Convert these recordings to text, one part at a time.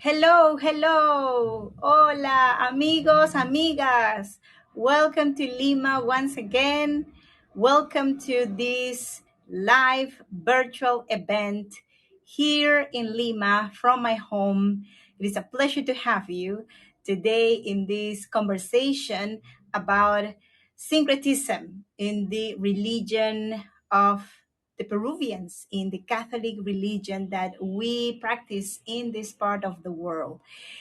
Hello, hello. Hola, amigos, amigas. Welcome to Lima once again. Welcome to this live virtual event here in Lima from my home. It is a pleasure to have you today in this conversation about syncretism in the religion of the Peruvians, in the Catholic religion that we practice in this part of the world.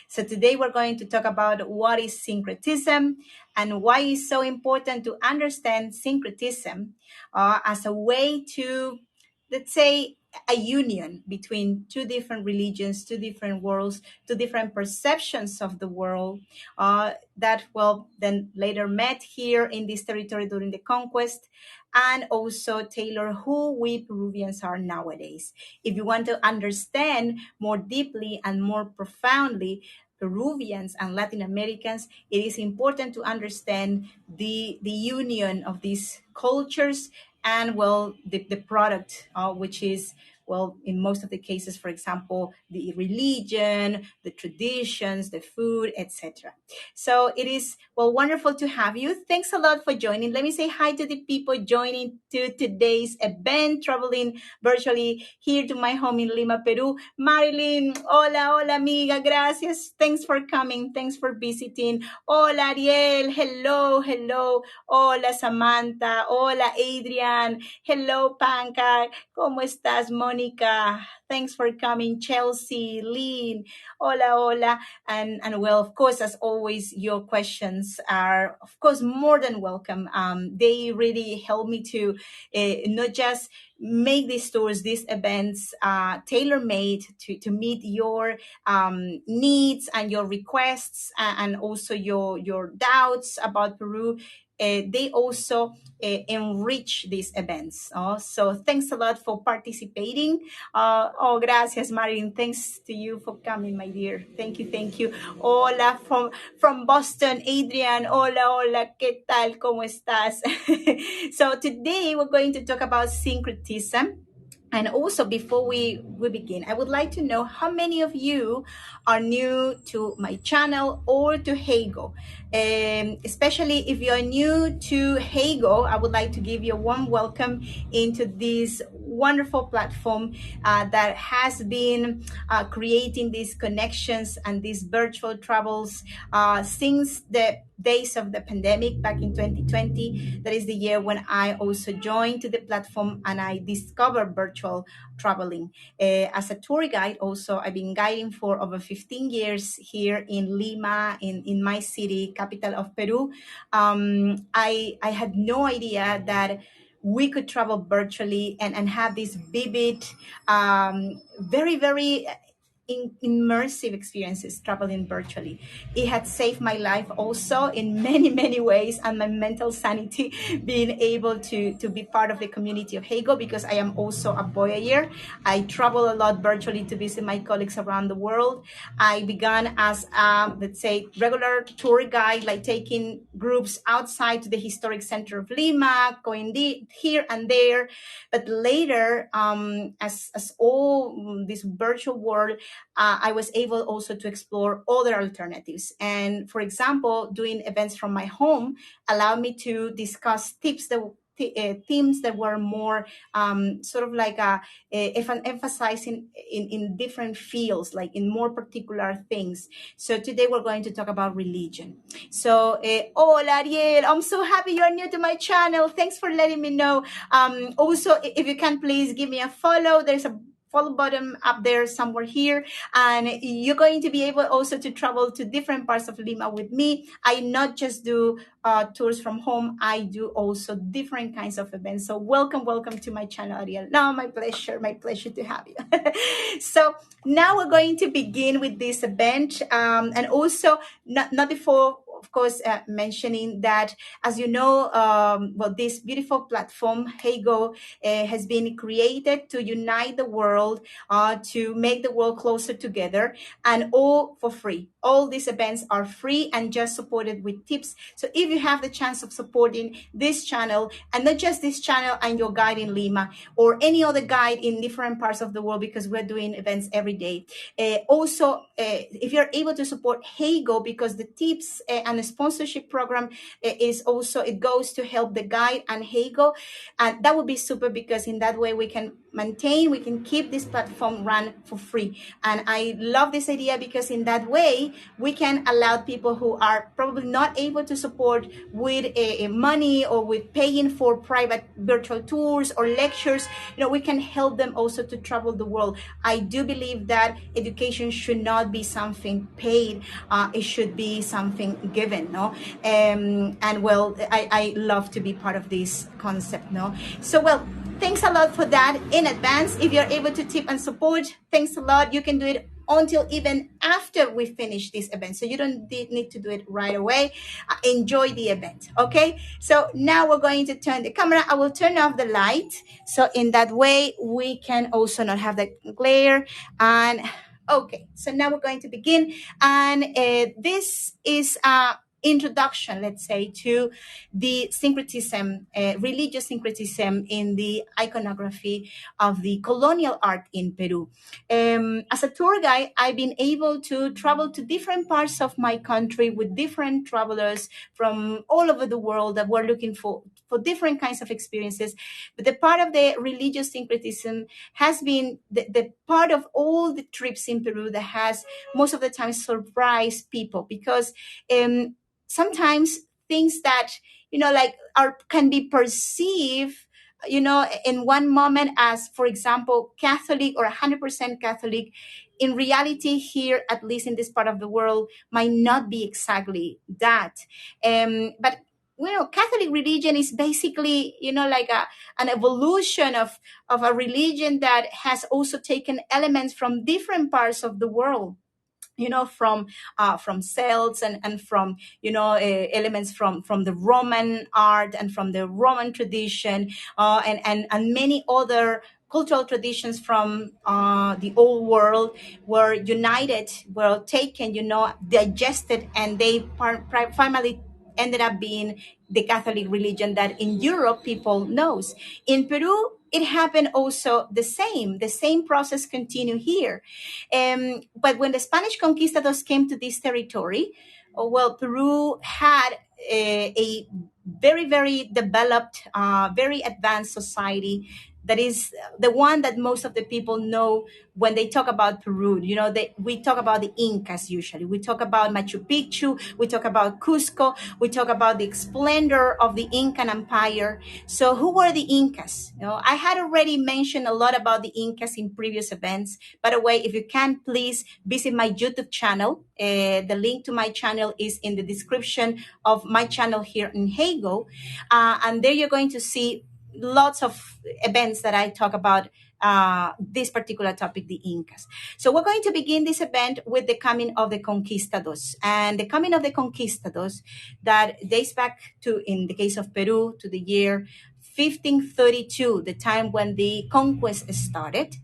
So today we're going to talk about what is syncretism and why it's so important to understand syncretism as a way to, let's say, a union between two different religions, two different worlds, two different perceptions of the world that, well, then later met here in this territory during the conquest, and also tailor who we Peruvians are nowadays. If you want to understand more deeply and more profoundly Peruvians and Latin Americans, it is important to understand the union of these cultures and, well, the product, which is, well, in most of the cases, for example, the religion, the traditions, the food, etc. So it is, well, wonderful to have you. Thanks a lot for joining. Let me say hi to the people joining to today's event, traveling virtually here to my home in Lima, Peru. Marilyn, hola, hola, amiga, gracias. Thanks for coming. Thanks for visiting. Hola, Ariel. Hello, hello. Hola, Samantha. Hola, Adrian. Hello, Panca. ¿Cómo estás, Mónica? Thanks for coming, Chelsea, Lynn. Hola, hola. And well, of course, as always, your questions are, of course, more than welcome. They really help me to not just make these tours, these events tailor-made to meet your needs and your requests, and also your doubts about Peru. They also enrich these events. So thanks a lot for participating. Gracias, Marilyn. Thanks to you for coming, my dear. Thank you, thank you. Hola from Boston, Adrian. Hola, hola. ¿Qué tal? ¿Cómo estás? So today we're going to talk about syncretism. And also, before we begin, I would like to know how many of you are new to my channel or to Hego. Especially if you're new to Hego, I would like to give you a warm welcome into this wonderful platform that has been creating these connections and these virtual travels since the days of the pandemic back in 2020. That is the year when I also joined to the platform and I discovered virtual traveling. As a tour guide also, I've been guiding for over 15 years here in Lima, in my city, capital of Peru. I had no idea that we could travel virtually and have this vivid, very, very immersive experiences traveling virtually. It had saved my life also in many, many ways, and my mental sanity being able to be part of the community of Hego, because I am also a voyager. I travel a lot virtually to visit my colleagues around the world. I began as a, let's say, regular tour guide, like taking groups outside to the historic center of Lima, going here and there. But later, as all this virtual world, I was able also to explore other alternatives. And for example, doing events from my home allowed me to discuss themes that were more sort of like emphasizing in different fields, like in more particular things. So today we're going to talk about religion. So, hola, Ariel. I'm so happy you're new to my channel. Thanks for letting me know. Also, if you can, please give me a follow. There's a follow button up there somewhere here, and you're going to be able also to travel to different parts of Lima with me. I not just do tours from home, I do also different kinds of events. So welcome to my channel, Ariel. No, my pleasure to have you. So now we're going to begin with this event, and also not before of course, mentioning that, as you know, well, this beautiful platform, Heygo, has been created to unite the world, to make the world closer together, and all for free. All these events are free and just supported with tips. So if you have the chance of supporting this channel, and not just this channel and your guide in Lima or any other guide in different parts of the world, because we're doing events every day. Also, if you're able to support Heygo, because the tips and the sponsorship program is also, it goes to help the guide and Heygo, and that would be super, because in that way we can keep this platform run for free. And I love this idea, because in that way we can allow people who are probably not able to support with money or with paying for private virtual tours or lectures, we can help them also to travel the world. I do believe that education should not be something paid. It should be something given, no? And well, I love to be part of this concept, no? So, well, thanks a lot for that in advance. If you're able to tip and support, thanks a lot. You can do it until even after we finish this event. So you don't need to do it right away. Enjoy the event, okay? So now we're going to turn the camera. I will turn off the light. So in that way, we can also not have the glare. And okay, so now we're going to begin. And this is introduction, let's say, to the syncretism, religious syncretism in the iconography of the colonial art in Peru. As a tour guide, I've been able to travel to different parts of my country with different travelers from all over the world that were looking for different kinds of experiences. But the part of the religious syncretism has been the part of all the trips in Peru that has most of the time surprised people, because sometimes things that like can be perceived in one moment as, for example, Catholic or 100% Catholic, in reality here, at least in this part of the world, might not be exactly that. But Catholic religion is basically like an evolution of a religion that has also taken elements from different parts of the world, from cells and from elements from the Roman art and from the Roman tradition, and many other cultural traditions from the old world were united, were taken, digested, and they finally ended up being the Catholic religion that in Europe people knows. In Peru, it happened also the same. The same process continue here. But when the Spanish conquistadors came to this territory, well, Peru had a very, very developed, very advanced society. That is the one that most of the people know when they talk about Peru. We talk about the Incas usually. We talk about Machu Picchu. We talk about Cusco. We talk about the splendor of the Incan Empire. So who were the Incas? I had already mentioned a lot about the Incas in previous events. By the way, if you can, please visit my YouTube channel. The link to my channel is in the description of my channel here in Heygo. And there you're going to see lots of events that I talk about this particular topic, the Incas. So we're going to begin this event with the coming of the conquistadors. And the coming of the conquistadors that dates back to, in the case of Peru, to the year 1532, the time when the conquest started.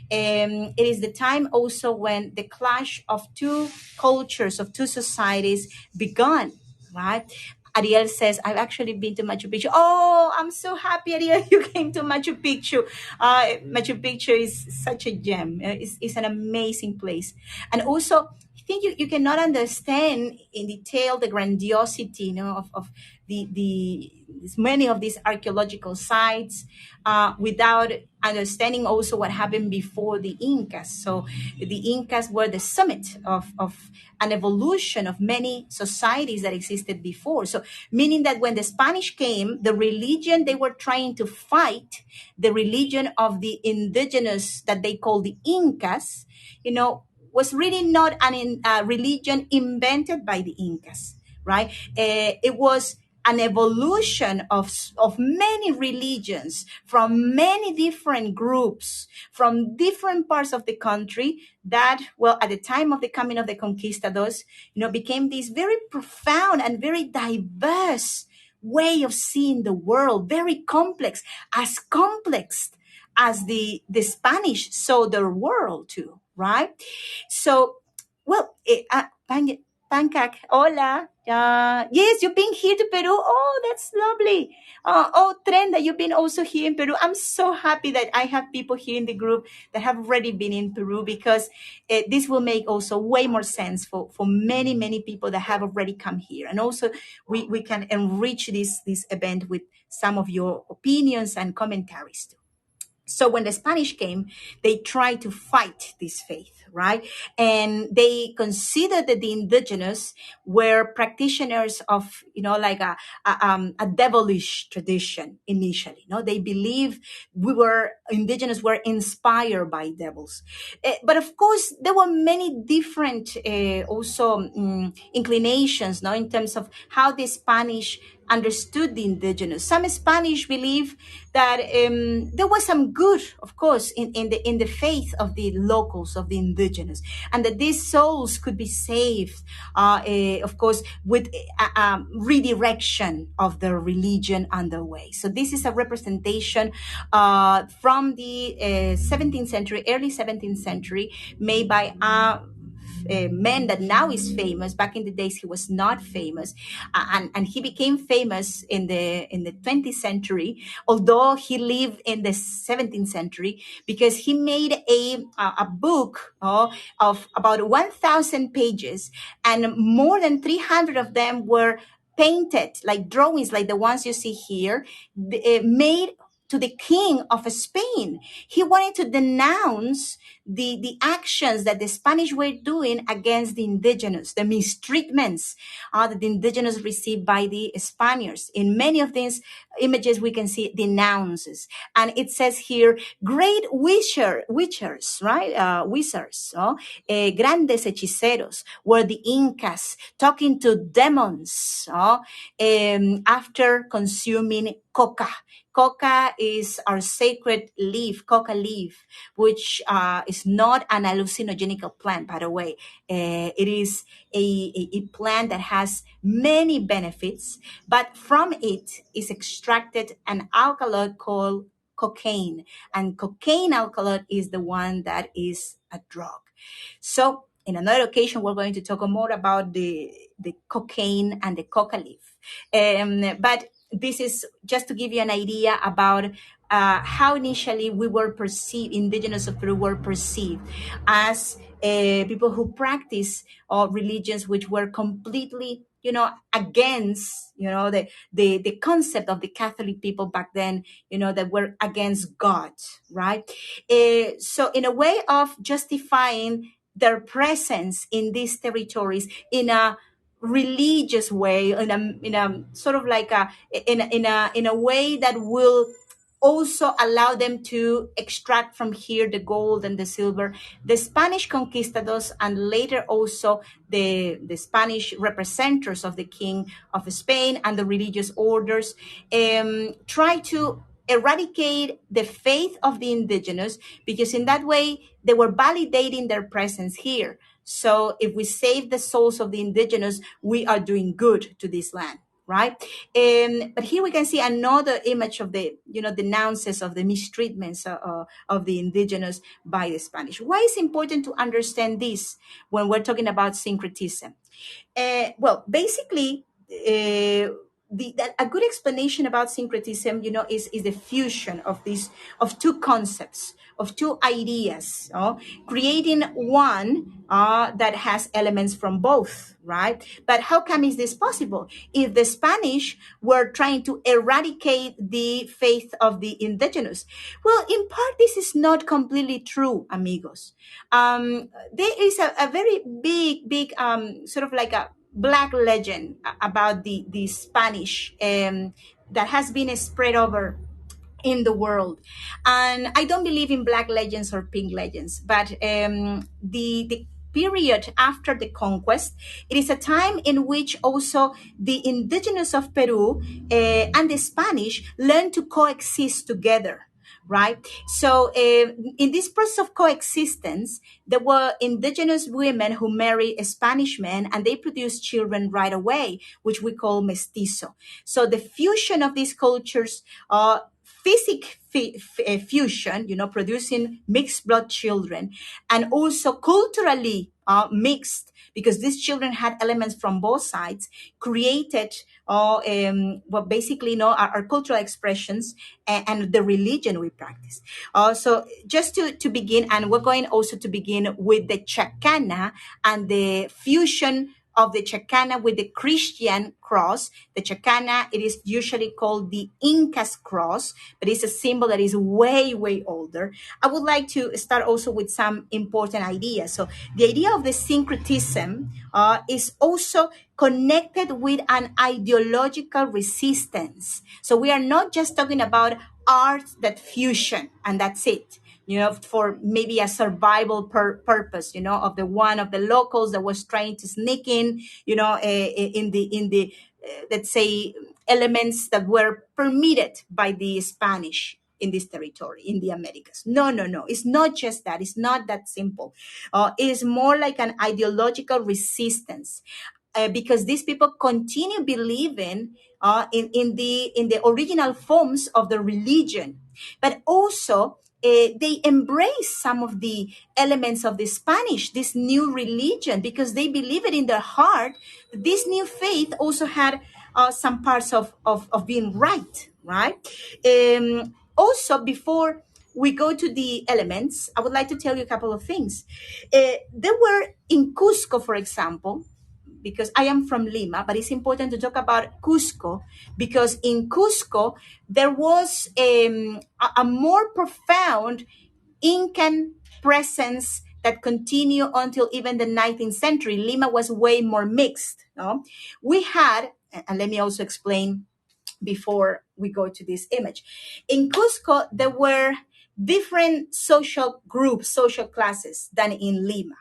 It is the time also when the clash of two cultures, of two societies began, right? Ariel says, I've actually been to Machu Picchu. Oh, I'm so happy, Ariel, you came to Machu Picchu. Machu Picchu is such a gem. It's an amazing place. And also, I think you cannot understand in detail the grandiosity, of the many of these archaeological sites without understanding also what happened before the Incas. So the Incas were the summit of an evolution of many societies that existed before. So meaning that when the Spanish came, the religion they were trying to fight, the religion of the indigenous that they call the Incas, was really not a religion invented by the Incas, right? It was an evolution of many religions from many different groups from different parts of the country that, well, at the time of the coming of the conquistadors, became this very profound and very diverse way of seeing the world, very complex as the Spanish saw their world too, right? So, well, Pancake, hola. Yes, you've been here to Peru. Oh, that's lovely. Oh, Trenda, you've been also here in Peru. I'm so happy that I have people here in the group that have already been in Peru, because this will make also way more sense for many, many people that have already come here. And also we can enrich this event with some of your opinions and commentaries too. So when the Spanish came, they tried to fight this faith, right? And they considered that the indigenous were practitioners of, like a devilish tradition initially. They believed indigenous were inspired by devils. But of course, there were many different also inclinations, in terms of how the Spanish understood the indigenous. Some Spanish believe that there was some good, of course, in the faith of the locals, of the indigenous, and that these souls could be saved, of course, with redirection of their religion and their way. So this is a representation from the 17th century, early 17th century, made by a man that now is famous. Back in the days, he was not famous, and he became famous in the 20th century, although he lived in the 17th century, because he made a book of about 1,000 pages, and more than 300 of them were painted, like drawings, like the ones you see here, made to the king of Spain. He wanted to denounce the actions that the Spanish were doing against the indigenous, the mistreatments that the indigenous received by the Spaniards. In many of these images, we can see denounces. And it says here, great witchers, right? Wizards, grandes hechiceros, were the Incas talking to demons after consuming coca. Coca is our sacred leaf, coca leaf, which is not an hallucinogenic plant, by the way. It is a plant that has many benefits, but from it is extracted an alkaloid called cocaine. And cocaine alkaloid is the one that is a drug. So in another occasion, we're going to talk more about the cocaine and the coca leaf. But this is just to give you an idea about how initially we were perceived, indigenous of Peru were perceived as people who practice religions which were completely, against, the concept of the Catholic people back then, that were against God, right? So in a way of justifying their presence in these territories in a religious way, in a sort of like in a way that will also allow them to extract from here the gold and the silver. The Spanish conquistadors, and later also the Spanish representatives of the King of Spain and the religious orders, try to eradicate the faith of the indigenous, because in that way they were validating their presence here. So if we save the souls of the indigenous, we are doing good to this land, right? But here we can see another image of the, denounces of the mistreatments of the indigenous by the Spanish. Why is it important to understand this when we're talking about syncretism? Well, basically, a good explanation about syncretism, is the fusion of two concepts, of two ideas, creating one that has elements from both, right? But how come is this possible? If the Spanish were trying to eradicate the faith of the indigenous, well, in part, this is not completely true, amigos. There is a very big, sort of like a black legend about the Spanish that has been spread over in the world. And I don't believe in black legends or pink legends, but the period after the conquest. It is a time in which also the indigenous of Peru and the Spanish learned to coexist together, right? So, in this process of coexistence, there were indigenous women who married Spanish men and they produced children right away, which we call mestizo. So, the fusion of these cultures, fusion, producing mixed blood children, and also culturally mixed, because these children had elements from both sides, created what basically our cultural expressions and the religion we practice. So just to begin, and we're going also to begin with the Chacana and the fusion of the Chacana with the Christian cross. The Chacana, it is usually called the Inca's cross, but it's a symbol that is way, way older. I would like to start also with some important ideas. So the idea of the syncretism is also connected with an ideological resistance. So we are not just talking about art that fusion and that's it, for maybe a survival purpose, of the locals that was trying to sneak in, in the let's say elements that were permitted by the Spanish in this territory, in the Americas. No, no, no. It's not just that. It's not that simple. It is more like an ideological resistance. Because these people continue believing in the original forms of the religion, but also they embrace some of the elements of the Spanish, this new religion, because they believe it in their heart. This new faith also had some parts of being right, right? Also, before we go to the elements, I would like to tell you a couple of things. There were in Cusco, for example, because I am from Lima, but it's important to talk about Cusco because in Cusco, there was a more profound Incan presence that continued until even the 19th century. Lima was way more mixed. No? We had, and let me also explain before we go to this image. In Cusco, there were different social groups, social classes than in Lima,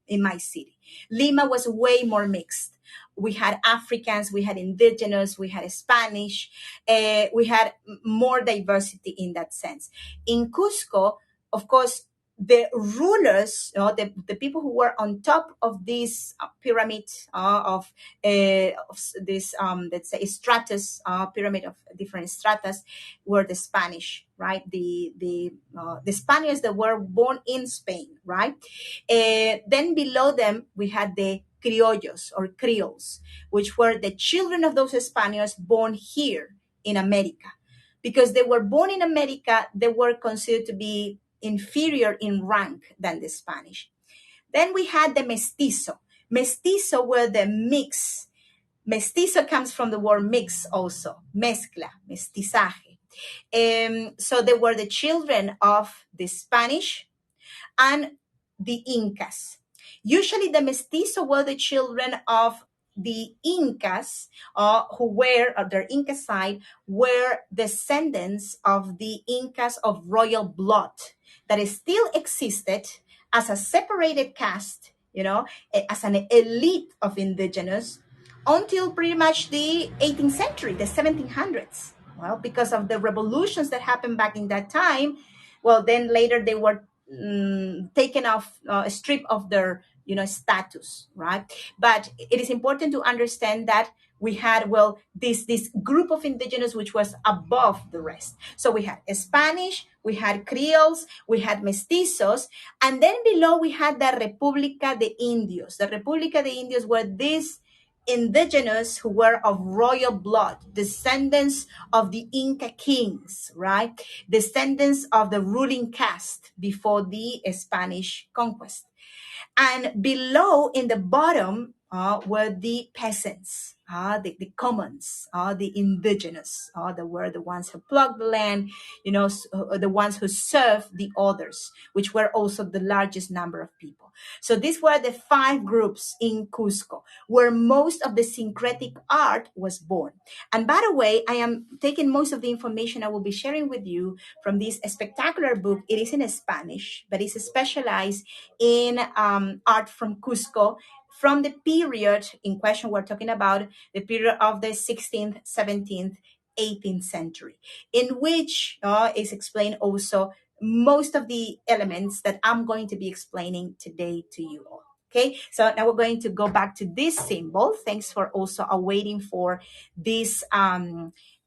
in my city. Lima was way more mixed. We had Africans, we had indigenous, we had Spanish, we had more diversity in that sense. In Cusco, of course, the rulers, the people who were on top of this pyramid of this, let's say, stratus, pyramid of different stratas, were the Spanish, right? The Spaniards that were born in Spain, right? Then below them, we had the criollos or creoles, which were the children of those Spaniards born here in America. Because they were born in America, they were considered to be inferior in rank than the Spanish. Then we had the mestizo. Mestizo were the mix. Mestizo comes from the word mix also, mezcla, mestizaje. So they were the children of the Spanish and the Incas. Usually the mestizo were the children of the Incas, who were, of their Inca side, were descendants of the Incas of royal blood that still existed as a separated caste, as an elite of indigenous until pretty much the 18th century, the 1700s. Well, because of the revolutions that happened back in that time, well, then later they were taken off, stripped of their status, right? But it is important to understand that we had, well, this group of indigenous which was above the rest. So we had Spanish, we had Creoles, we had mestizos, and then below we had the República de Indios. The República de Indios were these indigenous who were of royal blood, descendants of the Inca kings, right? Descendants of the ruling caste before the Spanish conquest. And below in the bottom, were the peasants, the commons, the indigenous, that were the ones who plugged the land, the ones who served the others, which were also the largest number of people. So these were the 5 groups in Cusco, where most of the syncretic art was born. And by the way, I am taking most of the information I will be sharing with you from this spectacular book. It is in Spanish, but it's specialized in art from Cusco, from the period in question. We're talking about the period of the 16th, 17th, 18th century, in which is explained also most of the elements that I'm going to be explaining today to you all. Okay, so now we're going to go back to this symbol. Thanks for also waiting for this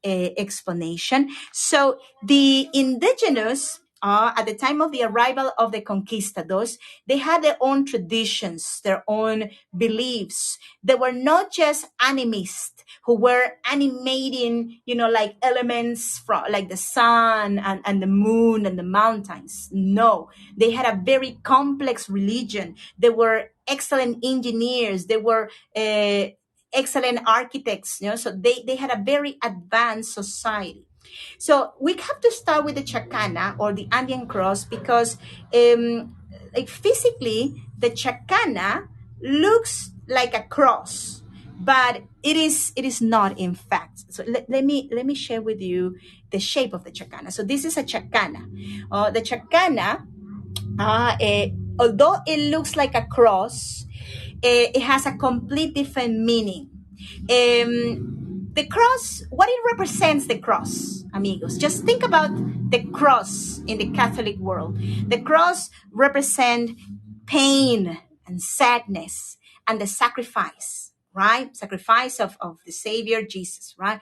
explanation. So the indigenous, at the time of the arrival of the conquistadors, they had their own traditions, their own beliefs. They were not just animists who were animating, like elements from like the sun and the moon and the mountains. No, they had a very complex religion. They were excellent engineers. They were excellent architects, so they had a very advanced society. So we have to start with the chacana or the Andean cross because like physically the chacana looks like a cross, but it is not in fact. So let me share with you the shape of the chacana. So this is a chacana. The chacana, although it looks like a cross, it has a complete different meaning. The cross, what it represents, the cross, amigos. Just think about the cross in the Catholic world. The cross represents pain and sadness and the sacrifice, right? Sacrifice of the Savior Jesus, right?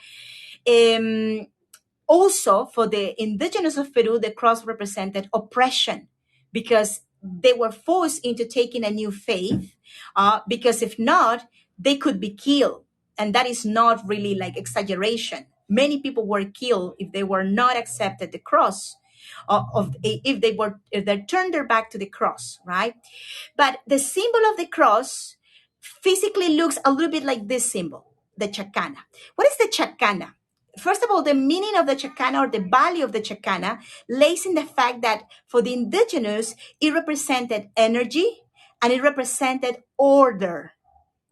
Also, for the indigenous of Peru, the cross represented oppression because they were forced into taking a new faith, because if not, they could be killed. And that is not really like exaggeration. Many people were killed if they were not accepted the cross, if they turned their back to the cross, right? But the symbol of the cross physically looks a little bit like this symbol, the chacana. What is the chacana? First of all, the meaning of the chacana or the value of the chacana lays in the fact that for the indigenous, it represented energy and it represented order.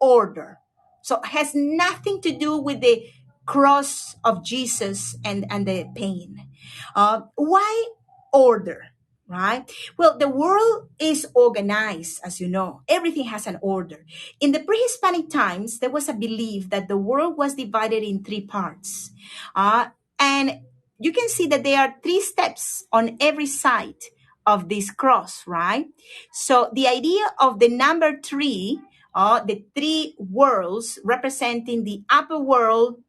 Order. So it has nothing to do with the cross of Jesus and the pain. Why order? Right? Well, the world is organized, as you know. Everything has an order. In the pre-Hispanic times, there was a belief that the world was divided in 3 parts. And you can see that there are 3 steps on every side of this cross, right? So the idea of the number 3, the 3 worlds representing the upper world,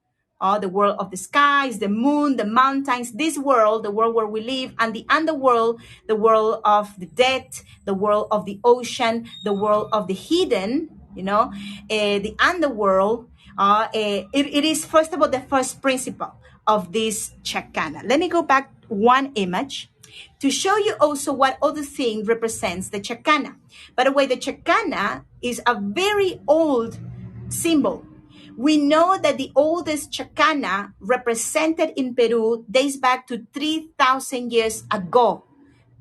the world of the skies, the moon, the mountains, this world, the world where we live, and the underworld, the world of the dead, the world of the ocean, the world of the hidden, the underworld. It is, first of all, the first principle of this chacana. Let me go back one image to show you also what other thing represents the chacana. By the way, the chacana is a very old symbol. We know that the oldest chacana represented in Peru dates back to 3,000 years ago.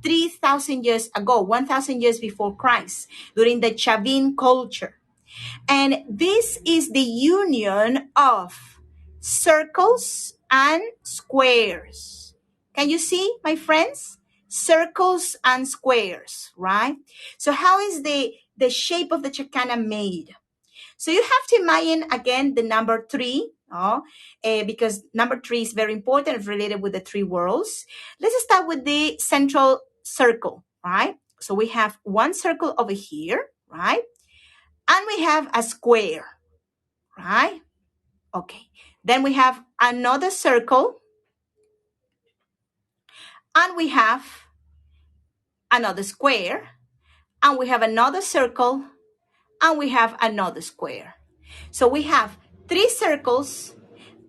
3,000 years ago, 1,000 years before Christ, during the Chavin culture. And this is the union of circles and squares. Can you see, my friends? Circles and squares, right? So how is the shape of the chacana made? So you have to imagine, again, the number 3, because number 3 is very important. It's related with the 3 worlds. Let's start with the central circle, right? So we have one circle over here, right? And we have a square, right? Okay. Then we have another circle. And we have another square. And we have another circle. And we have another square. So we have 3 circles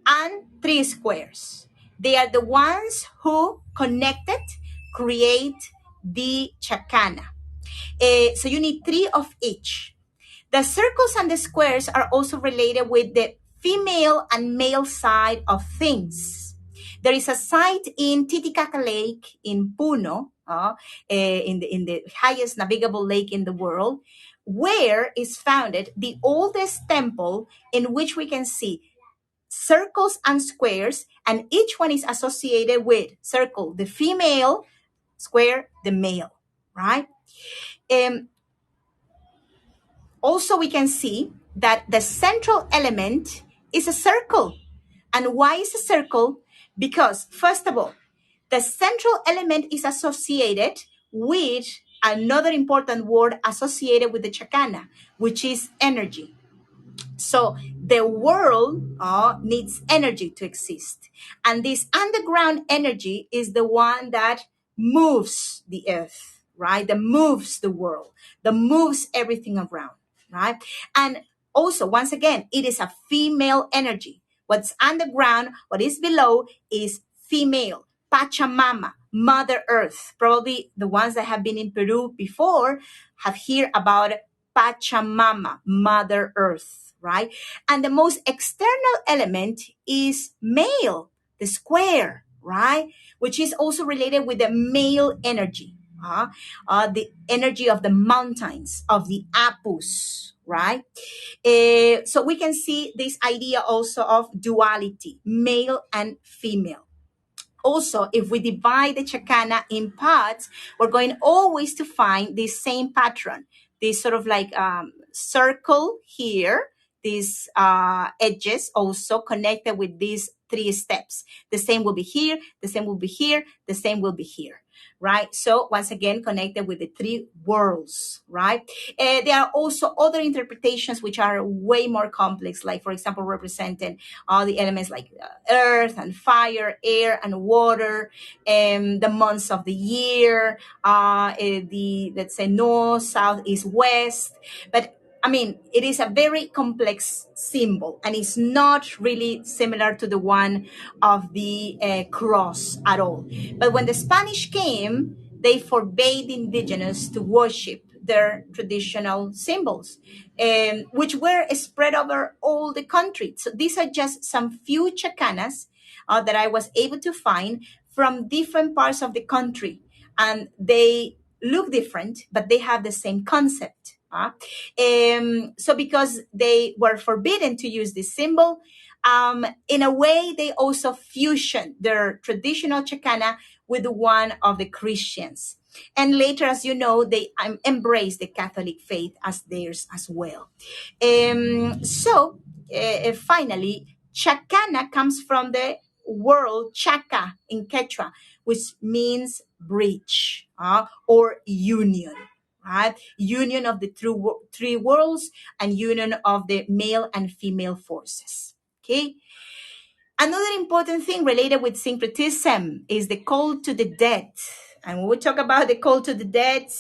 and 3 squares. They are the ones who connected, create the chacana. So you need 3 of each. The circles and the squares are also related with the female and male side of things. There is a site in Titicaca Lake in Puno, in the highest navigable lake in the world, where is founded the oldest temple, in which we can see circles and squares, and each one is associated with circle, the female, square, the male, right? Um, Also, we can see that the central element is a circle. And why is a circle? Because, first of all, the central element is associated with another important word associated with the Chacana, which is energy. So the world needs energy to exist. And this underground energy is the one that moves the earth, right? That moves the world, that moves everything around, right? And also, once again, it is a female energy. What's underground, what is below is female. Pachamama, Mother Earth. Probably the ones that have been in Peru before have heard about Pachamama, Mother Earth, right? And the most external element is male, the square, right? Which is also related with the male energy, the energy of the mountains, of the apus, right? So we can see this idea also of duality, male and female. Also, if we divide the Chacana in parts, we're going always to find the same pattern. This sort of like circle here, these edges also connected with these three steps. The same will be here, the same will be here, the same will be here, right? So once again, connected with the three worlds, right? There are also other interpretations which are way more complex, like, for example, representing all the elements like earth and fire, air and water, the months of the year, the, let's say, north, south, east, west. But I mean, it is a very complex symbol, and it's not really similar to the one of the cross at all. But when the Spanish came, they forbade the indigenous to worship their traditional symbols, which were spread over all the country. So these are just some few Chacanas that I was able to find from different parts of the country. And they look different, but they have the same concept. So because they were forbidden to use this symbol, in a way, they also fusion their traditional Chicana with the one of the Christians. And later, as you know, they embrace the Catholic faith as theirs as well. Finally, Chacana comes from the word chaca in Quechua, which means bridge or union. Right? Union of the three worlds and union of the male and female forces. Okay. Another important thing related with syncretism is the call to the dead. And when we talk about the call to the dead,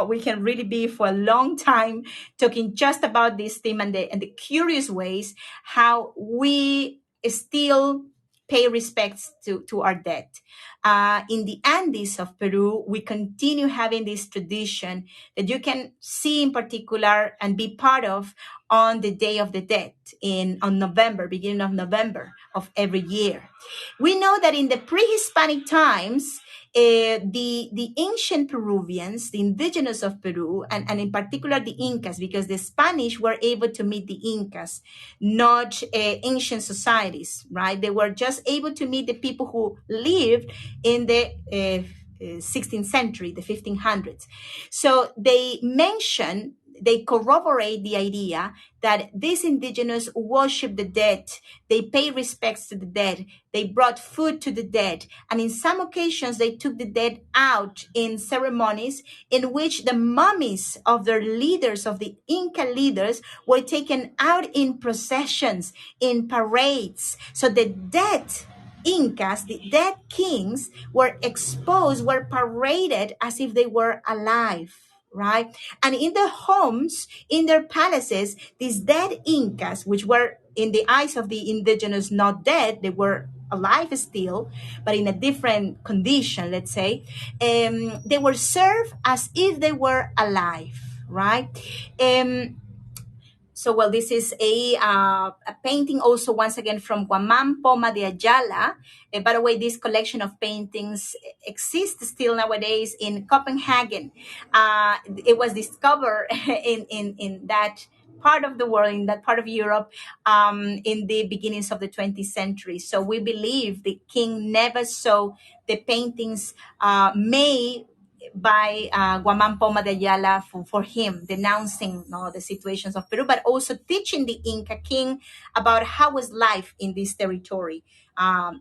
we can really be for a long time talking just about this theme and the curious ways how we still pay respects to our dead. In the Andes of Peru, we continue having this tradition that you can see in particular and be part of on the Day of the Dead on November, beginning of November of every year. We know that in the pre-Hispanic times, the ancient Peruvians, the indigenous of Peru, and in particular the Incas, because the Spanish were able to meet the Incas, not ancient societies, right? They were just able to meet the people who lived in the 16th century, the 1500s. So they corroborate the idea that these indigenous worship the dead. They pay respects to the dead. They brought food to the dead. And in some occasions, they took the dead out in ceremonies in which the mummies of their leaders, of the Inca leaders, were taken out in processions, in parades. So the dead Incas, the dead kings, were exposed, were paraded as if they were alive. Right? And in their homes, in their palaces, these dead Incas, which were in the eyes of the indigenous not dead, they were alive still, but in a different condition, let's say, they were served as if they were alive, right? So, well, this is a painting also, once again, from Guamán Poma de Ayala. By the way, this collection of paintings exists still nowadays in Copenhagen. It was discovered in that part of the world, in that part of Europe, in the beginnings of the 20th century. So we believe the king never saw the paintings made by Guamán Poma de Ayala for him, denouncing the situations of Peru, but also teaching the Inca king about how was life in this territory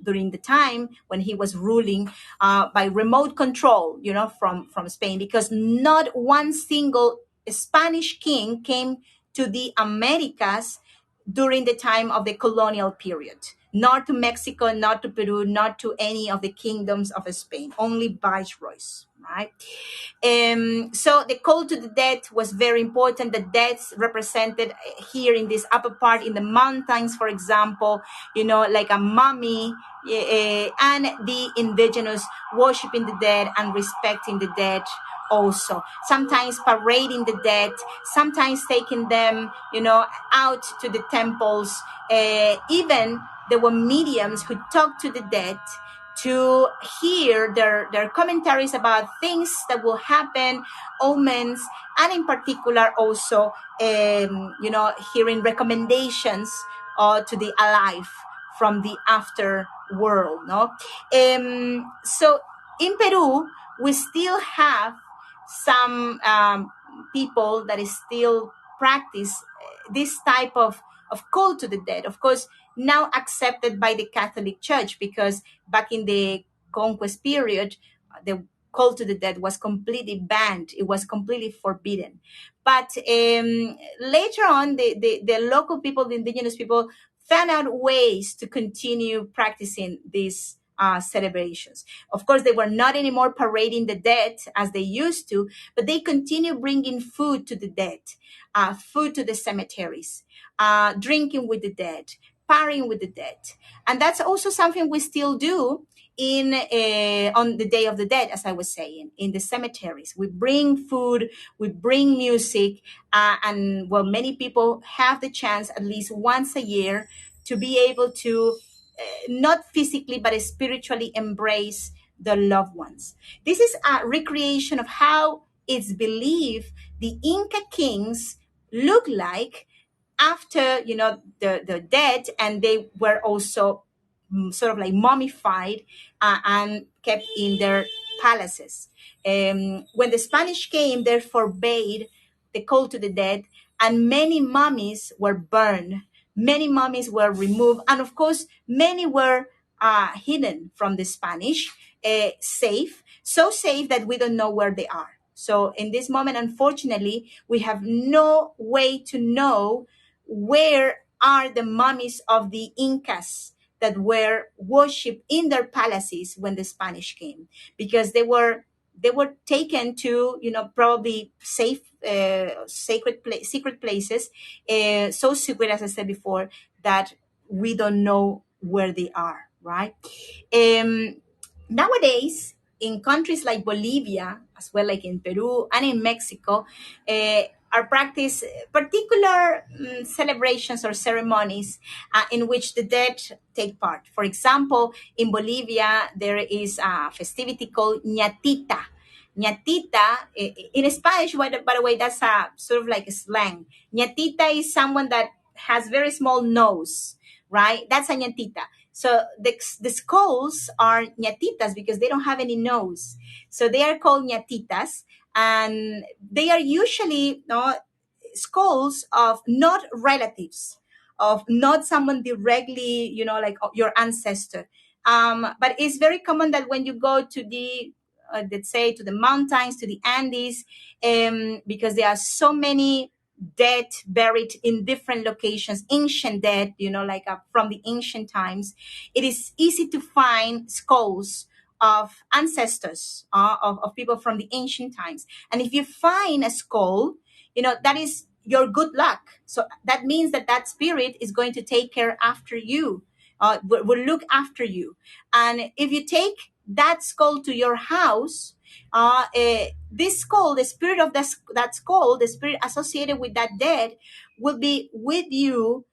during the time when he was ruling by remote control, from Spain, because not one single Spanish king came to the Americas during the time of the colonial period. Not to Mexico, not to Peru, not to any of the kingdoms of Spain, only viceroys, right? So the call to the dead was very important. The deaths represented here in this upper part in the mountains, for example, like a mummy, and the indigenous worshiping the dead and respecting the dead also. Sometimes parading the dead, sometimes taking them, out to the temples. Even there were mediums who talked to the dead to hear their commentaries about things that will happen, omens, and in particular also, hearing recommendations to the alive from the after world. No, so in Peru we still have some people that is still practice this type of call to the dead. Of course, now accepted by the Catholic Church, because back in the conquest period, the call to the dead was completely banned. It was completely forbidden. But later on, the local people, the indigenous people, found out ways to continue practicing these celebrations. Of course, they were not anymore parading the dead as they used to, but they continue bringing food to the dead, food to the cemeteries, drinking with the dead, partying with the dead. And that's also something we still do in on the Day of the Dead, as I was saying, in the cemeteries. We bring food, we bring music, and well, many people have the chance at least once a year to be able to not physically but spiritually embrace the loved ones. This is a recreation of how it's believed the Inca kings look like after the dead, and they were also sort of like mummified and kept in their palaces. When the Spanish came, they forbade the call to the dead, and many mummies were burned, many mummies were removed, and of course many were hidden from the Spanish, safe, so safe that we don't know where they are. So in this moment, unfortunately, we have no way to know where are the mummies of the Incas that were worshipped in their palaces when the Spanish came, because they were taken to probably safe secret places, so secret, as I said before, that we don't know where they are, right? Nowadays, in countries like Bolivia, as well like in Peru and in Mexico, are practiced particular celebrations or ceremonies in which the dead take part. For example, in Bolivia, there is a festivity called ñatita. Ñatita, in Spanish, by the way, that's a sort of like a slang. Ñatita is someone that has very small nose, right? That's a ñatita. So the skulls are ñatitas because they don't have any nose. So they are called ñatitas, and they are usually skulls of not relatives, of not someone directly, like your ancestor. But it's very common that when you go to the, let's say, to the mountains, to the Andes, because there are so many dead buried in different locations, ancient dead, like from the ancient times, it is easy to find skulls of ancestors, of people from the ancient times. And if you find a skull, that is your good luck. So that means that spirit is going to take care after you, will look after you. And if you take that skull to your house, This skull, the spirit of that skull, the spirit associated with that dead, will be with you,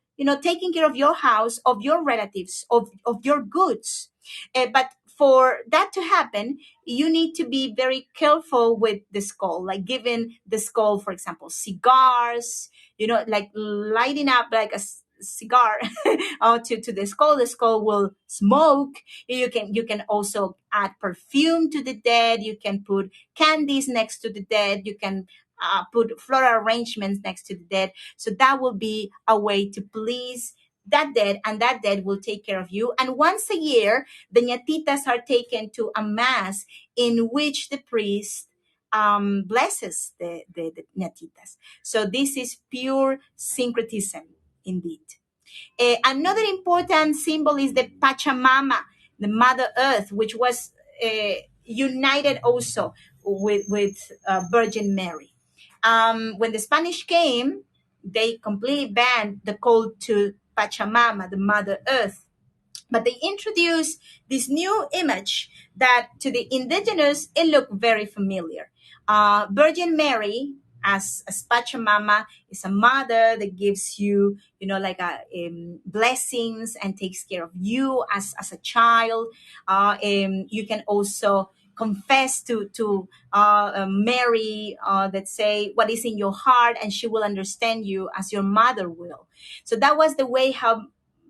taking care of your house, of your relatives, of your goods. But for that to happen, you need to be very careful with the skull, like giving the skull, for example, cigars, like lighting up like a cigar to the skull. The skull will smoke. You can also add perfume to the dead. You can put candies next to the dead. You can put floral arrangements next to the dead. So that will be a way to please that dead, and that dead will take care of you. And once a year, the ñatitas are taken to a mass in which the priest blesses the ñatitas. So this is pure syncretism indeed. Another important symbol is the Pachamama, the Mother Earth, which was united also with Virgin Mary. When the Spanish came, they completely banned the cult to Pachamama, the Mother Earth. But they introduced this new image that to the indigenous, it looked very familiar. Virgin Mary, as Pachamama, is a mother that gives you, like blessings and takes care of you as a child. You can also confess to Mary, that say what is in your heart, and she will understand you as your mother will. So that was the way how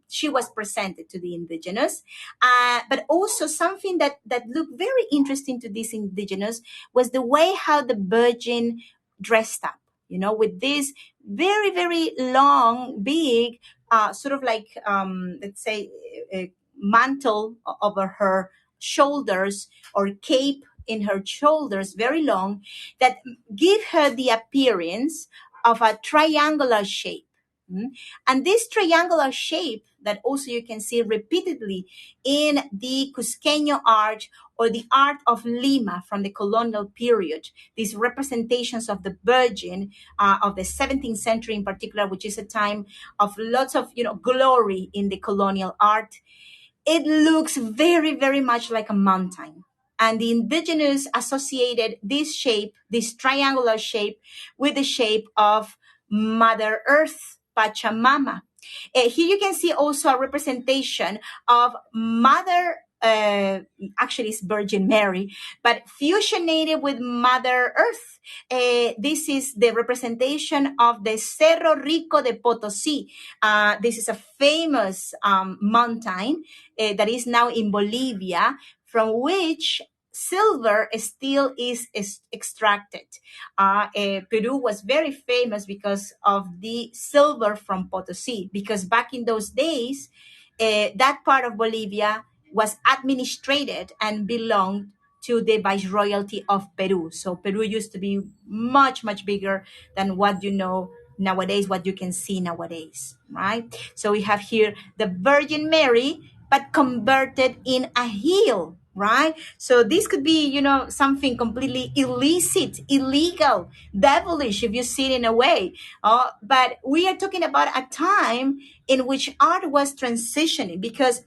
she was presented to the indigenous. But also something that looked very interesting to these indigenous was the way how the Virgin dressed up, with this very, very long, big, sort of like, let's say, a mantle over her shoulders, or cape in her shoulders, very long, that give her the appearance of a triangular shape. And this triangular shape that also you can see repeatedly in the Cusqueño art, or the art of Lima from the colonial period, these representations of the Virgin of the 17th century in particular, which is a time of lots of glory in the colonial art, it looks very, very much like a mountain. And the indigenous associated this shape, this triangular shape, with the shape of Mother Earth, Pachamama. Here you can see also a representation of Mother, actually it's Virgin Mary, but fusionated with Mother Earth. This is the representation of the Cerro Rico de Potosí. This is a famous mountain that is now in Bolivia, from which silver still is extracted. Peru was very famous because of the silver from Potosí, because back in those days, that part of Bolivia was administrated and belonged to the Viceroyalty of Peru. So Peru used to be much, much bigger than what you know nowadays, what you can see nowadays, right? So we have here the Virgin Mary, but converted in a hill, right? So this could be, something completely illicit, illegal, devilish, if you see it in a way. But we are talking about a time in which art was transitioning, because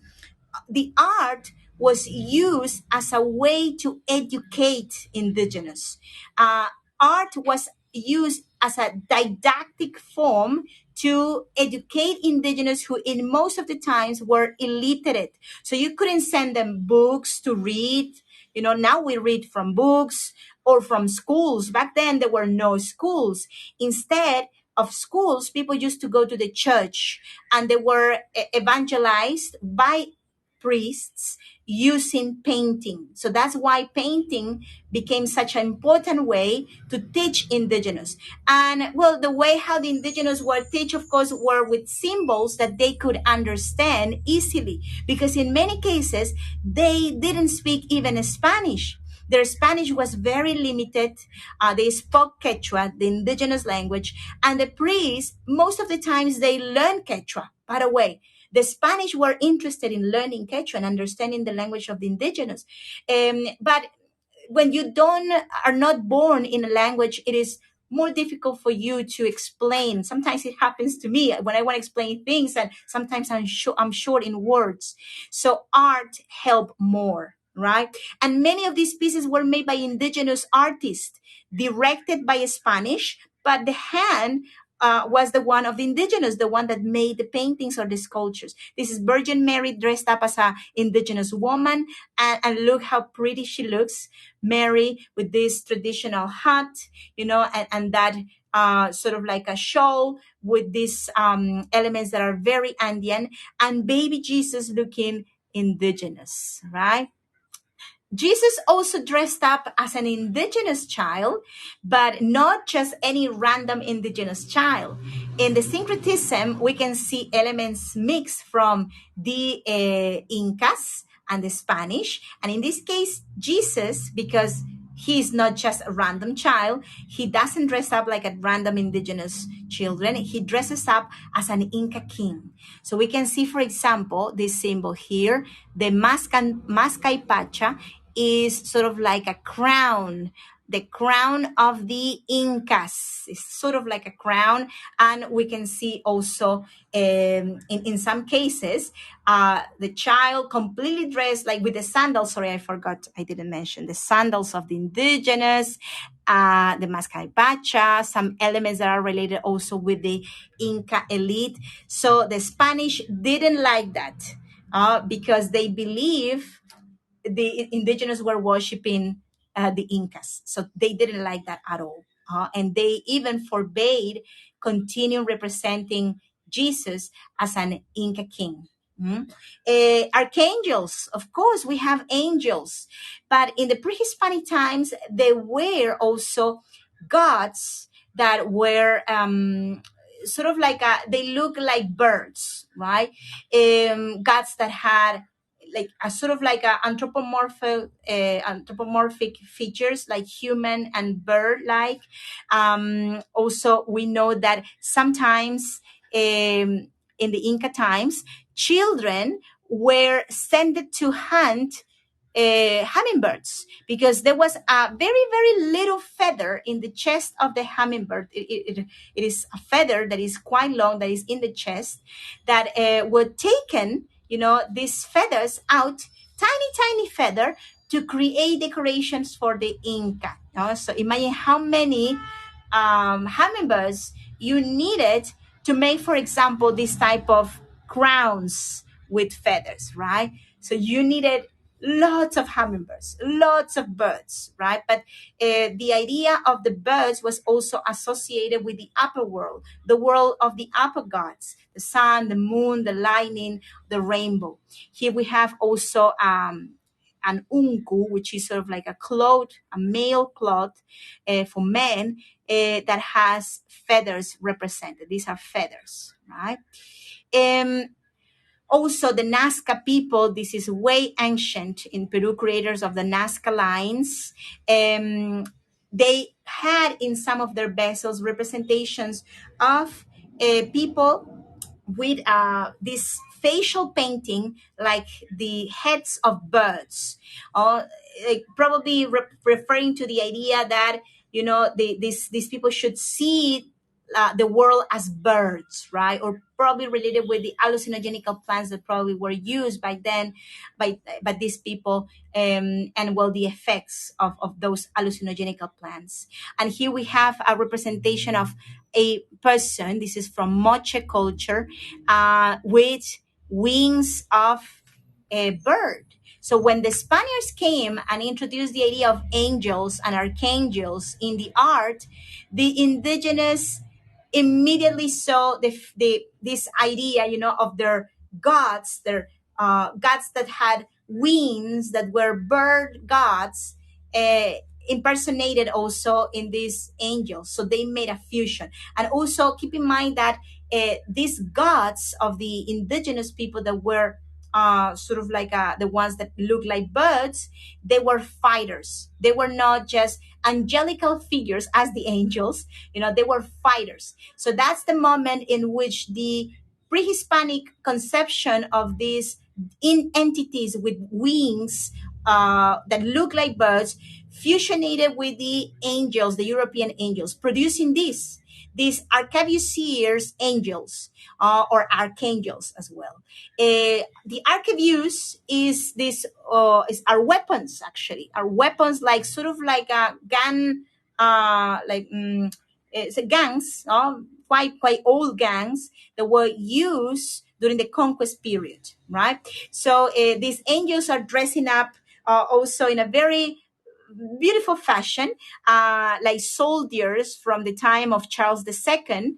the art was used as a way to educate indigenous. Art was used as a didactic form to educate indigenous who in most of the times were illiterate. So you couldn't send them books to read. Now we read from books or from schools. Back then there were no schools. Instead of schools, people used to go to the church, and they were evangelized by priests using painting. So that's why painting became such an important way to teach indigenous. And well, the way how the indigenous were teach, of course, were with symbols that they could understand easily, because in many cases they didn't speak even Spanish. Their Spanish was very limited. They spoke Quechua, the indigenous language, and the priests, most of the times they learned Quechua. By the way, the Spanish were interested in learning Quechua and understanding the language of the indigenous. But when you are not born in a language, it is more difficult for you to explain. Sometimes it happens to me when I want to explain things, and sometimes I'm short in words. So art helped more, right? And many of these pieces were made by indigenous artists, directed by a Spanish, but the hand was the one of the indigenous, the one that made the paintings or the sculptures. This is Virgin Mary dressed up as an indigenous woman, and look how pretty she looks, Mary with this traditional hat, and that sort of like a shawl with these elements that are very Andean, and baby Jesus looking indigenous, right? Jesus also dressed up as an indigenous child, but not just any random indigenous child. In the syncretism, we can see elements mixed from the Incas and the Spanish. And in this case, Jesus, because he's not just a random child, he doesn't dress up like a random indigenous children. He dresses up as an Inca king. So we can see, for example, this symbol here, the Mascaipacha is sort of like a crown, the crown of the Incas. It's sort of like a crown. And we can see also in some cases, the child completely dressed like with the sandals. Sorry, I forgot. I didn't mention the sandals of the indigenous, the Mascaipacha, some elements that are related also with the Inca elite. So the Spanish didn't like that because they believe the indigenous were worshiping the Incas. So they didn't like that at all. And they even forbade continue representing Jesus as an Inca king. Archangels, of course, we have angels. But in the pre-Hispanic times, there were also gods that were sort of like, they look like birds, right? Gods that had like a sort of like a anthropomorphic features like human and bird like. Also, we know that sometimes in the Inca times, children were sent to hunt hummingbirds because there was a very, very little feather in the chest of the hummingbird. It is a feather that is quite long, that is in the chest, that were taken, these feathers out, tiny feather, to create decorations for the Inca. So imagine how many hummingbirds you needed to make, for example, this type of crowns with feathers, right? So you needed lots of hummingbirds, lots of birds, right? But the idea of the birds was also associated with the upper world, the world of the upper gods, the sun, the moon, the lightning, the rainbow. Here we have also an unku, which is sort of like a cloth, a male cloth for men that has feathers represented. These are feathers, right? Also, the Nazca people, this is way ancient in Peru, creators of the Nazca lines. They had in some of their vessels representations of people with this facial painting like the heads of birds, probably referring to the idea that these people should see the world as birds, right? Or probably related with the hallucinogenical plants that probably were used by then by these people, and well, the effects of those hallucinogenical plants. And here we have a representation of a person, this is from Moche culture, with wings of a bird. So when the Spaniards came and introduced the idea of angels and archangels in the art, the indigenous immediately saw this idea, of their gods, their gods that had wings, that were bird gods, impersonated also in these angels. So they made a fusion. And also keep in mind that these gods of the indigenous people that were sort of like the ones that look like birds, they were fighters. They were not just angelical figures as the angels, they were fighters. So that's the moment in which the pre-Hispanic conception of these entities with wings that look like birds fusionated with the angels, the European angels, producing this. these arquebusiers angels, or archangels as well. The arquebus is this is our weapons, actually, our weapons, like sort of like a gun, it's a gangs, quite old gangs that were used during the conquest period, right? So these angels are dressing up also in a very beautiful fashion, like soldiers from the time of Charles II,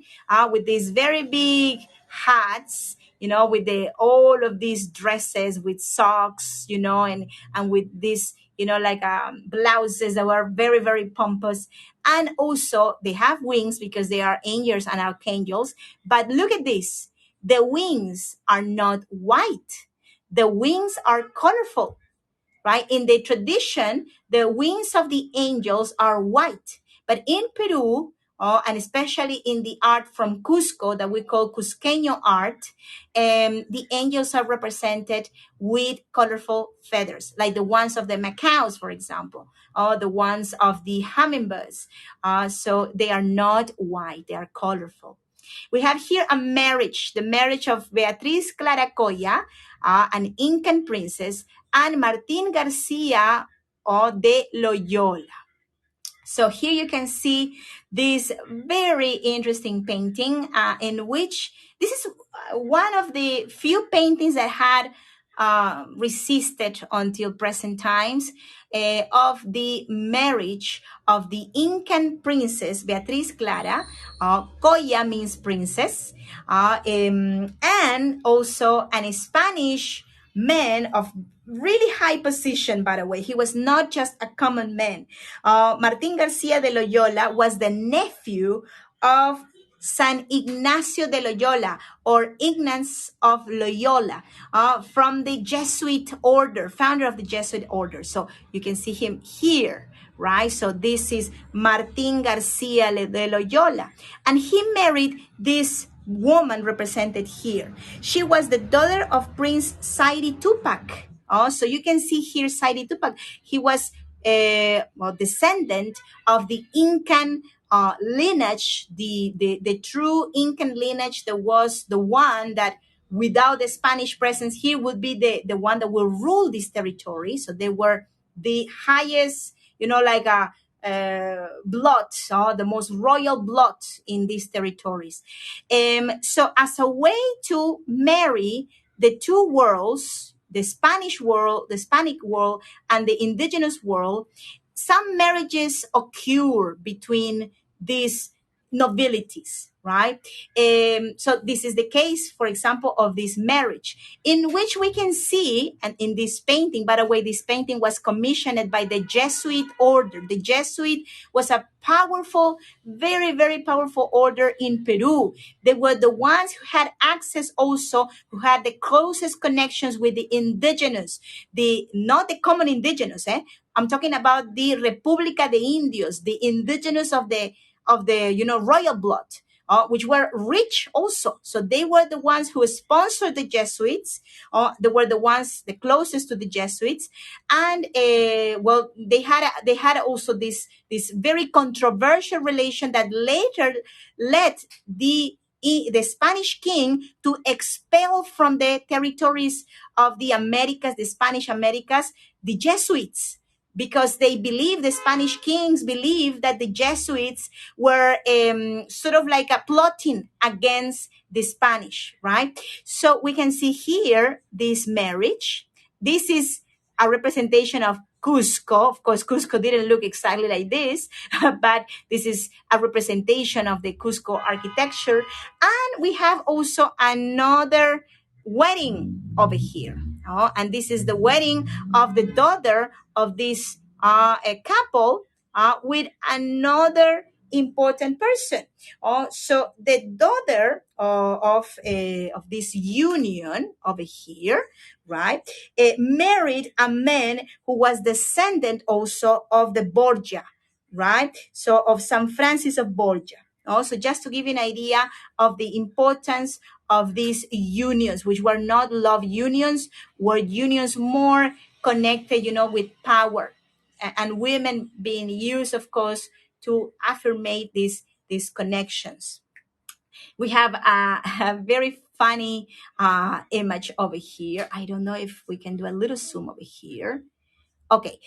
with these very big hats, with the all of these dresses with socks, and with this, like blouses that were very, very pompous. And also they have wings because they are angels and archangels. But look at this. The wings are not white. The wings are colorful, right? In the tradition, the wings of the angels are white. But in Peru, and especially in the art from Cusco that we call Cusqueño art, the angels are represented with colorful feathers, like the ones of the macaws, for example, or the ones of the hummingbirds. So they are not white, they are colorful. We have here a marriage, the marriage of Beatriz Claracoya, an Incan princess, and Martin Garcia de Loyola. So here you can see this very interesting painting, in which this is one of the few paintings that had resisted until present times, of the marriage of the Incan princess Beatriz Clara. Coya means princess, and also an Spanish man of really high position, by the way. He was not just a common man. Martin Garcia de Loyola was the nephew of San Ignacio de Loyola, or Ignaz of Loyola, from the Jesuit order, founder of the Jesuit order. So you can see him here, right? So this is Martin Garcia de Loyola. And he married this woman represented here. She was the daughter of Prince Saidi Tupac. So you can see here Saidi Tupac. He was a descendant of the Incan lineage, the true Incan lineage that was the one that, without the Spanish presence here, would be the one that will rule this territory. So they were the highest, like a blood, the most royal blood in these territories. So as a way to marry the two worlds, the Spanish world, the Hispanic world, and the indigenous world, some marriages occur between these nobilities, right? So this is the case, for example, of this marriage, in which we can see, and in this painting, by the way, this painting was commissioned by the Jesuit order. The Jesuit was a powerful, very, very powerful order in Peru. They were the ones who had access also, who had the closest connections with the indigenous, not the common indigenous, I'm talking about the República de Indios, the indigenous of the royal blood, which were rich also. So they were the ones who sponsored the Jesuits. They were the ones the closest to the Jesuits, and they had also this very controversial relation that later led the Spanish king to expel from the territories of the Americas, the Spanish Americas, the Jesuits, because they believe, the Spanish kings believed, that the Jesuits were sort of like a plotting against the Spanish, right? So we can see here this marriage. This is a representation of Cusco. Of course, Cusco didn't look exactly like this, but this is a representation of the Cusco architecture. And we have also another wedding over here. And this is the wedding of the daughter of this a couple with another important person. So the daughter of this union over here, right, married a man who was descendant also of the Borgia, right? So of San Francis of Borgia. Also, just to give you an idea of the importance of these unions, which were not love unions, were unions more connected, with power, and women being used, of course, to affirmate this these connections. We have a very funny image over here. I don't know if we can do a little zoom over here. Okay,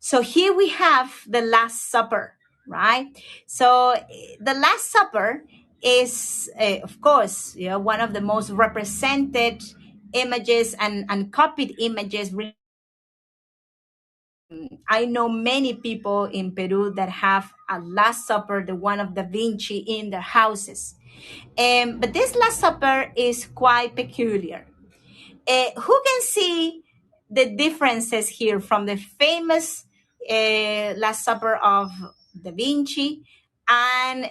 so here we have the Last Supper, right? So the Last Supper is, of course, one of the most represented images and copied images. I know many people in Peru that have a Last Supper, the one of Da Vinci, in their houses. But this Last Supper is quite peculiar. Who can see the differences here from the famous Last Supper of Da Vinci and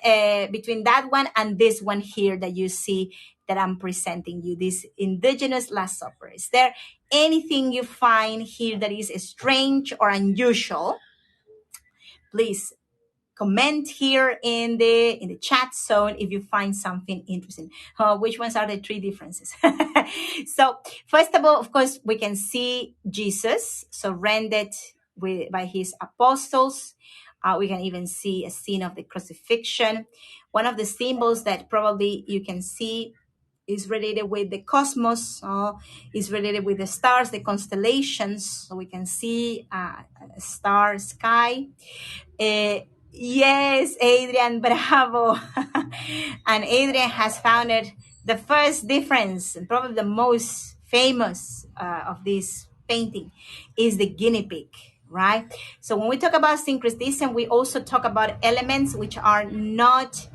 between that one and this one here that you see that I'm presenting you, this indigenous Last Supper? Is there anything you find here that is strange or unusual? Please comment here in the chat zone if you find something interesting. Which ones are the three differences? So first of all, of course, we can see Jesus surrendered by his apostles. We can even see a scene of the crucifixion. One of the symbols that probably you can see is related with the cosmos, is related with the stars, the constellations. So we can see a star sky. Yes, Adrian, bravo. And Adrian has found it the first difference, and probably the most famous of this painting, is the guinea pig, right? So when we talk about syncretism, we also talk about elements which are not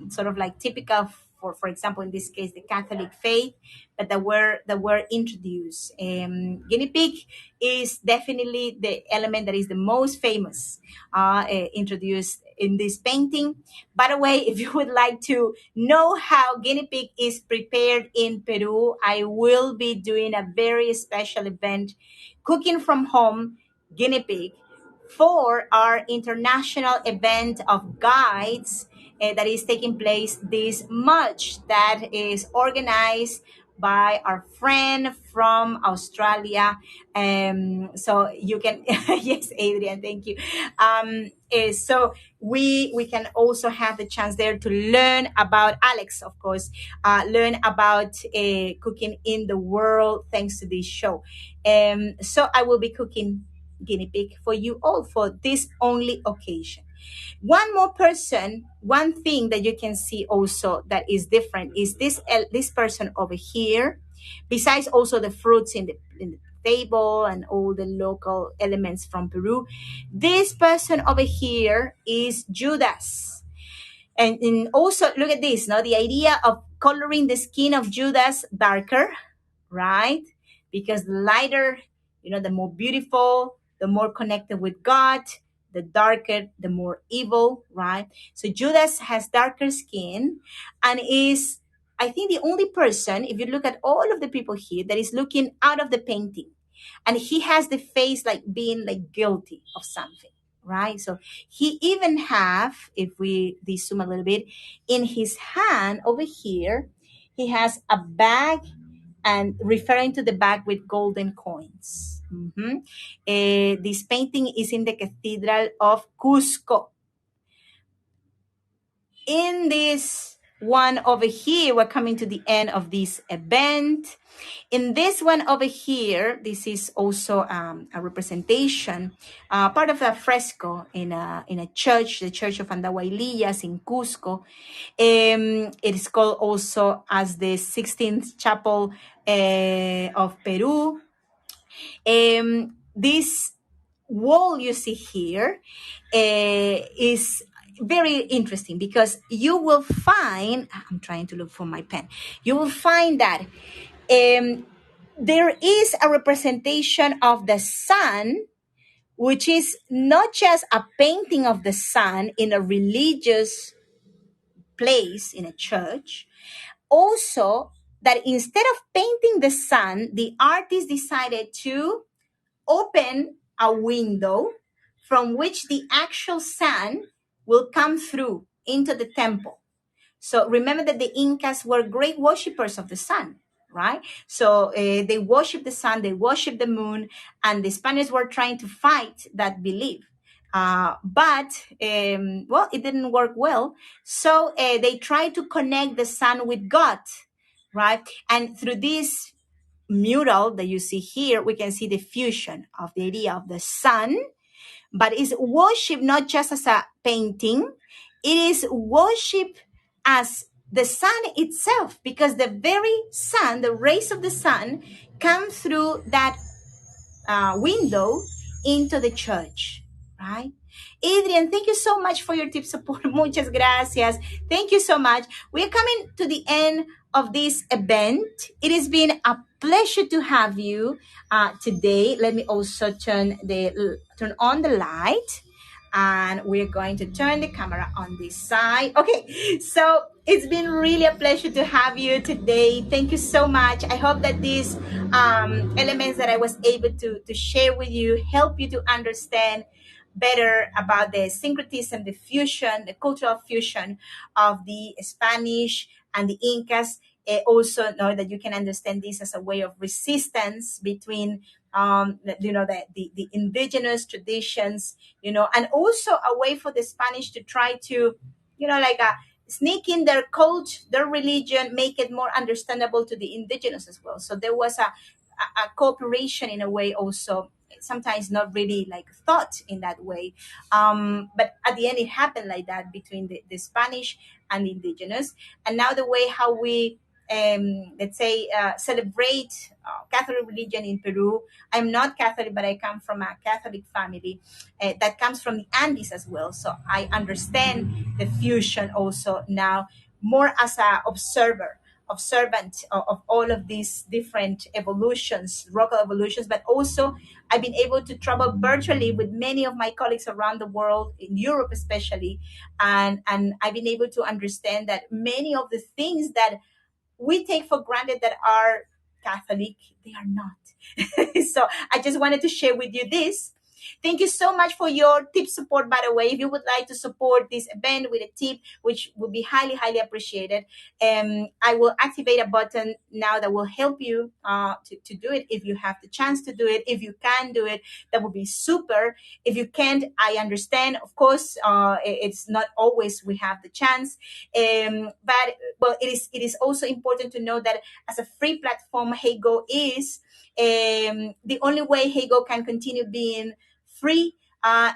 sort of like typical for example, in this case, the Catholic faith, but that were introduced. Guinea pig is definitely the element that is the most famous introduced in this painting. By the way, if you would like to know how guinea pig is prepared in Peru, I will be doing a very special event, Cooking from Home Guinea Pig, for our international event of guides that is taking place this March, that is organized by our friend from Australia. So you can, yes, Adrian, thank you. So we can also have the chance there to learn about Alex, of course, learn about cooking in the world thanks to this show. So I will be cooking guinea pig for you all for this only occasion. One more person, one thing that you can see also that is different is this person over here. Besides also the fruits in the table and all the local elements from Peru, this person over here is Judas. And also look at this, no? The idea of coloring the skin of Judas darker, right? Because the lighter, the more beautiful, the more connected with God, the darker, the more evil, right? So Judas has darker skin and is, I think, the only person, if you look at all of the people here, that is looking out of the painting. And he has the face like being like guilty of something, right? So he even have, if we zoom a little bit, in his hand over here, he has a bag, and referring to the bag with golden coins. This painting is in the Cathedral of Cusco. In this one over here, we're coming to the end of this event. In this one over here, this is also a representation, part of a fresco in a church, the Church of Andahuaylillas in Cusco. It is called also as the 16th Chapel of Peru. This wall you see here is very interesting because you will find, I'm trying to look for my pen, you will find that there is a representation of the sun, which is not just a painting of the sun in a religious place in a church. Also, that instead of painting the sun, the artist decided to open a window from which the actual sun will come through into the temple. So remember that the Incas were great worshippers of the sun, right? So they worship the sun, they worship the moon, and the Spaniards were trying to fight that belief. But it didn't work well. So they tried to connect the sun with God, right? And through this mural that you see here, we can see the fusion of the idea of the sun, but is worship not just as a painting, it is worship as the sun itself, because the very sun, the rays of the sun, come through that window into the church, right? Adrian, thank you so much for your tip support. Muchas gracias. Thank you so much. We're coming to the end of this event. It has been a pleasure to have you today. Let me also turn on the light, and we're going to turn the camera on this side. Okay, so it's been really a pleasure to have you today. Thank you so much. I hope that these elements that I was able to share with you help you to understand better about the syncretism, the fusion, the cultural fusion of the Spanish and the Incas. Also know that you can understand this as a way of resistance between the indigenous traditions, and also a way for the Spanish to try to, like sneak in their cult, their religion, make it more understandable to the indigenous as well. So there was a cooperation in a way also, sometimes not really like thought in that way. But at the end, it happened like that between the Spanish and the indigenous. And now the way how we, let's say, celebrate Catholic religion in Peru. I'm not Catholic, but I come from a Catholic family that comes from the Andes as well. So I understand the fusion also now more as a observant of all of these different evolutions, local evolutions, but also I've been able to travel virtually with many of my colleagues around the world, in Europe especially, and I've been able to understand that many of the things that we take for granted that are Catholic, they are not. So I just wanted to share with you this. Thank you so much for your tip support, by the way. If you would like to support this event with a tip, which would be highly, highly appreciated, I will activate a button now that will help you to do it if you have the chance to do it. If you can do it, that would be super. If you can't, I understand. Of course, it's not always we have the chance. But well, it is also important to know that as a free platform, Heygo is the only way Heygo can continue being free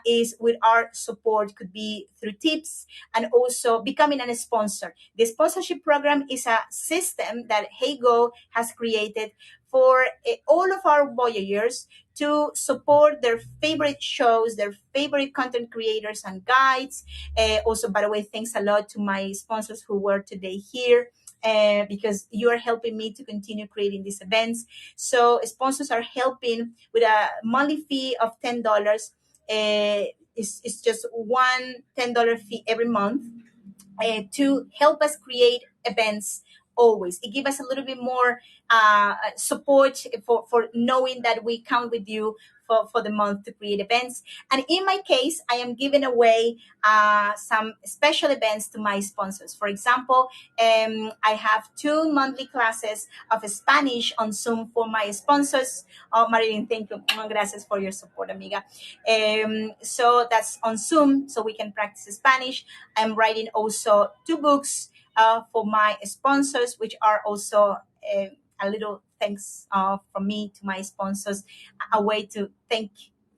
is with our support, could be through tips and also becoming a sponsor. The sponsorship program is a system that Heygo has created for all of our voyagers to support their favorite shows, their favorite content creators and guides. Also, by the way, thanks a lot to my sponsors who were today here. Because you are helping me to continue creating these events. So sponsors are helping with a monthly fee of $10. It's just $10 fee every month to help us create events always. It gives us a little bit more support for knowing that we count with you for the month to create events. And in my case, I am giving away some special events to my sponsors. For example, I have 2 monthly classes of Spanish on Zoom for my sponsors. Oh, Marilyn, thank you. Gracias for your support, amiga. So that's on Zoom, so we can practice Spanish. I'm writing also 2 books for my sponsors, which are also a little thanks from me to my sponsors, a way to thank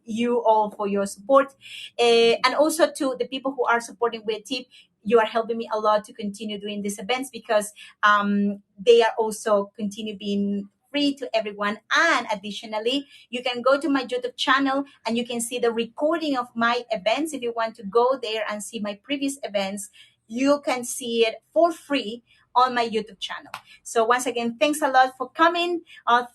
you all for your support. And also to the people who are supporting with a tip, you are helping me a lot to continue doing these events because they are also continue being free to everyone. And additionally, you can go to my YouTube channel and you can see the recording of my events. If you want to go there and see my previous events, you can see it for free on my YouTube channel. So once again, thanks a lot for coming.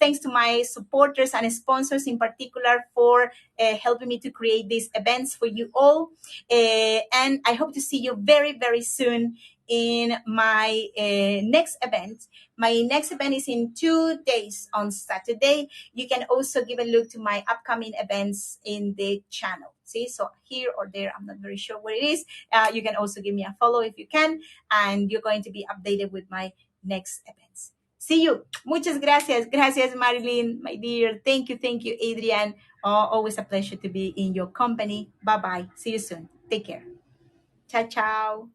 Thanks to my supporters and sponsors in particular for helping me to create these events for you all. And I hope to see you very, very soon in my next event. My next event is in 2 days on Saturday. You can also give a look to my upcoming events in the channel. See, so here or there, I'm not very sure where it is. You can also give me a follow if you can, and you're going to be updated with my next events. See you. Muchas gracias. Gracias, Marilyn, my dear. Thank you, Adrian. Always a pleasure to be in your company. Bye bye. See you soon. Take care. Ciao, ciao.